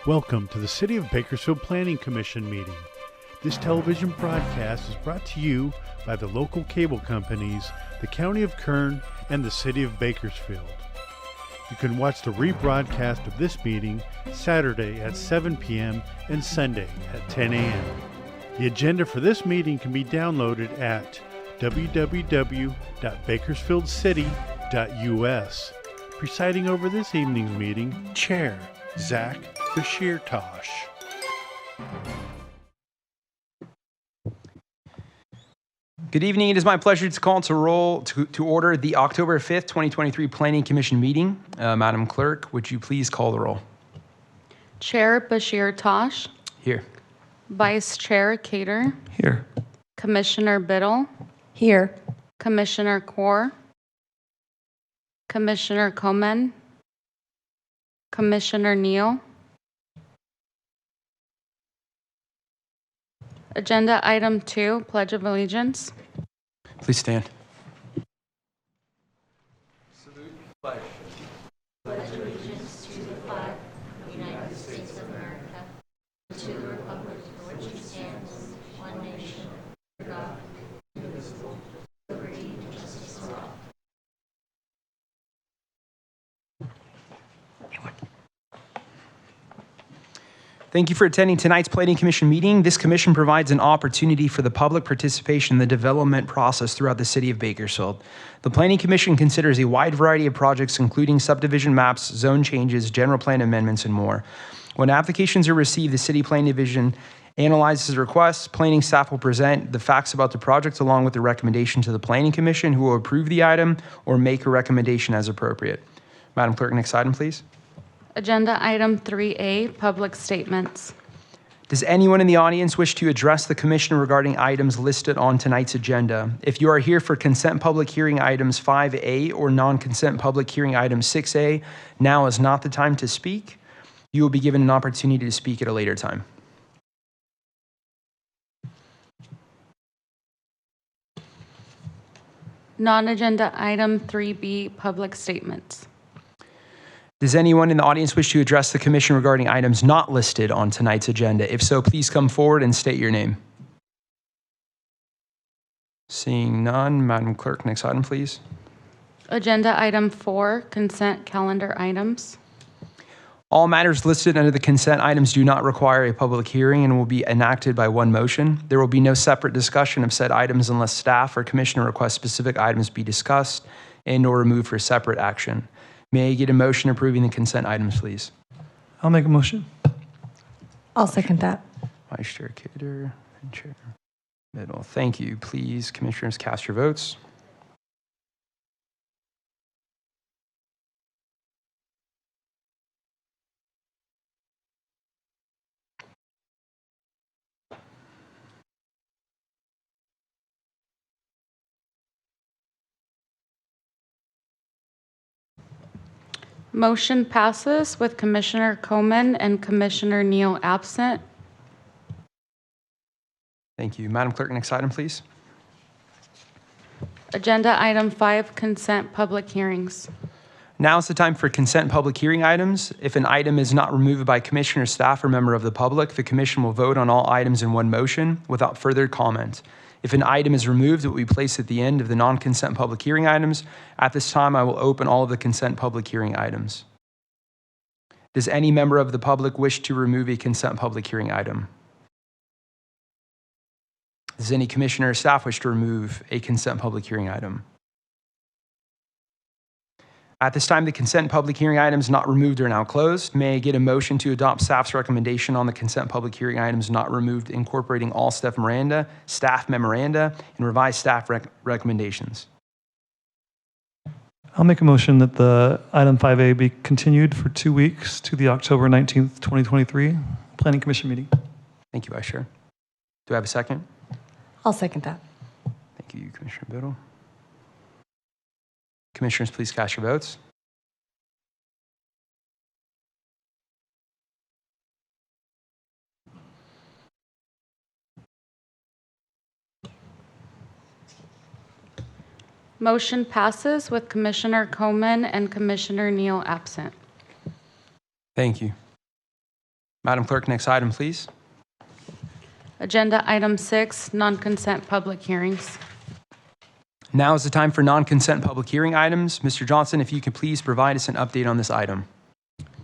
Welcome to the City of Bakersfield Planning Commission meeting. This television broadcast is brought to you by the local cable companies, the County of Kern, and the City of Bakersfield. You can watch the rebroadcast of this meeting Saturday at 7 p.m. and Sunday at 10 a.m. The agenda for this meeting can be downloaded at www.bakersfieldcity.us. Presiding over this evening's meeting, Chair Zach Bashir-Tosh. Good evening. It is my pleasure to call to order the October 5th, 2023 Planning Commission meeting. Madam Clerk, would you please call the roll? Chair Bashir-Tosh. Here. Vice Chair Cater. Here. Commissioner Biddle. Here. Commissioner Kaur. Commissioner Komen. Commissioner Neal. Agenda item 2, Pledge of Allegiance. Please stand. Thank you for attending tonight's Planning Commission meeting. This commission provides an opportunity for the public participation in the development process throughout the city of Bakersfield. The Planning Commission considers a wide variety of projects, including subdivision maps, zone changes, general plan amendments, and more. When applications are received, the City Planning Division analyzes requests. Planning staff will present the facts about the project along with the recommendation to the Planning Commission, who will approve the item or make a recommendation as appropriate. Madam Clerk, next item, please. Agenda item 3A, Public Statements. Does anyone in the audience wish to address the commission regarding items listed on tonight's agenda? If you are here for consent public hearing items 5A or non-consent public hearing item 6A, now is not the time to speak. You will be given an opportunity to speak at a later time. Non-agenda item 3B, Public Statements. Does anyone in the audience wish to address the commission regarding items not listed on tonight's agenda? If so, please come forward and state your name. Seeing none, Madam Clerk, next item, please. Agenda item 4, Consent Calendar Items. All matters listed under the consent items do not require a public hearing and will be enacted by one motion. There will be no separate discussion of said items unless staff or commissioner requests specific items be discussed and or removed for separate action. May I get a motion approving the consent items, please? I'll make a motion. I'll second that. Vice Chair Kidder and Chair Middle. Thank you. Please, commissioners, cast your votes. Motion passes with Commissioner Komen and Commissioner Neal absent. Thank you. Madam Clerk, next item, please. Agenda item 5, Consent Public Hearings. Now is the time for consent public hearing items. If an item is not removed by commissioner, staff, or member of the public, the commission will vote on all items in one motion without further comment. If an item is removed, it will be placed at the end of the non-consent public hearing items. At this time, I will open all of the consent public hearing items. Does any member of the public wish to remove a consent public hearing item? Does any commissioner or staff wish to remove a consent public hearing item? At this time, the consent public hearing items not removed are now closed. May I get a motion to adopt staff's recommendation on the consent public hearing items not removed, incorporating all staff memoranda, and revised staff recommendations? I'll make a motion that the item 5A be continued for 2 weeks to the October 19th, 2023 Planning Commission meeting. Thank you, Vice Chair. Do I have a second? I'll second that. Thank you, Commissioner Biddle. Commissioners, please cast your votes. Motion passes with Commissioner Komen and Commissioner Neal absent. Thank you. Madam Clerk, next item, please. Agenda item 6, non-consent public hearings. Now is the time for non-consent public hearing items. Mr. Johnson, if you could please provide us an update on this item.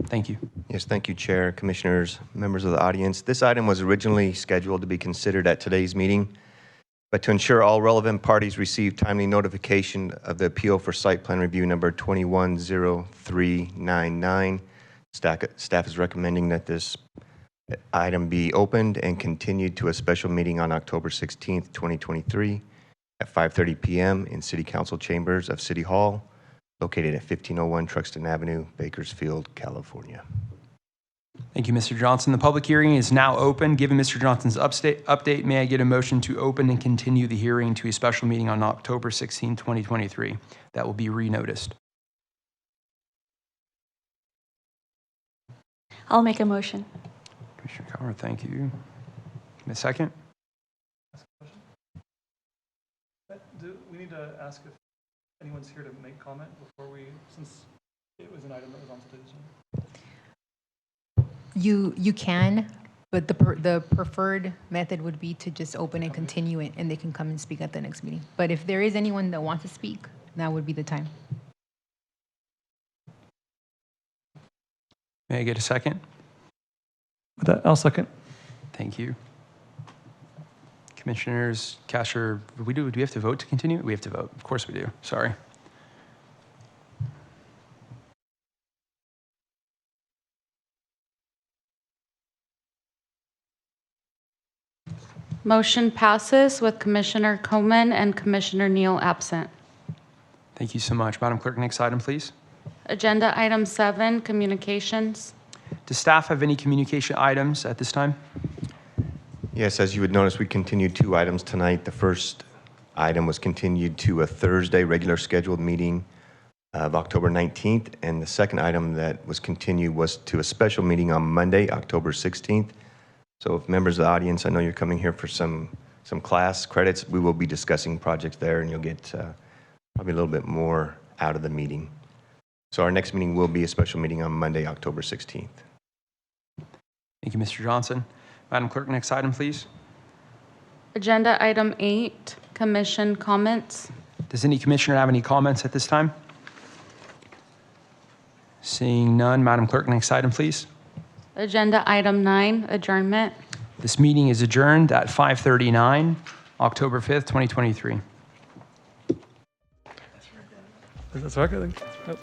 Thank you. Yes, thank you, Chair, Commissioners, members of the audience. This item was originally scheduled to be considered at today's meeting, but to ensure all relevant parties receive timely notification of the appeal for site plan review number 210399, staff is recommending that this item be opened and continued to a special meeting on October 16th, 2023 at 5:30 p.m. in City Council chambers of City Hall, located at 1501 Truxtun Avenue, Bakersfield, California. Thank you, Mr. Johnson. The public hearing is now open. Given Mr. Johnson's update, may I get a motion to open and continue the hearing to a special meeting on October 16, 2023? That will be renoticed. I'll make a motion. Commissioner Cowher, thank you. A second? Do we need to ask if anyone's here to make comment before we, since it was an item that was on today's agenda? You can, but the preferred method would be to just open and continue it, and they can come and speak at the next meeting. But if there is anyone that wants to speak, now would be the time. May I get a second? With that, I'll second. Thank you. Commissioners, Casher, do we have to vote to continue? We have to vote. Of course we do. Sorry. Motion passes with Commissioner Coleman and Commissioner Neal absent. Thank you so much. Madam Clerk, next item, please. Agenda item 7, communications. Does staff have any communication items at this time? Yes, as you would notice, we continued 2 items tonight. The first item was continued to a Thursday regular scheduled meeting of October 19th, and the second item that was continued was to a special meeting on Monday, October 16th. So if members of the audience, I know you're coming here for some class credits, we will be discussing projects there, and you'll get probably a little bit more out of the meeting. So our next meeting will be a special meeting on Monday, October 16th. Thank you, Mr. Johnson. Madam Clerk, next item, please. Agenda item 8, commission comments. Does any commissioner have any comments at this time? Seeing none, Madam Clerk, next item, please. Agenda item 9, adjournment. This meeting is adjourned at 5:39, October 5th, 2023. Is that correct? I think. Yep.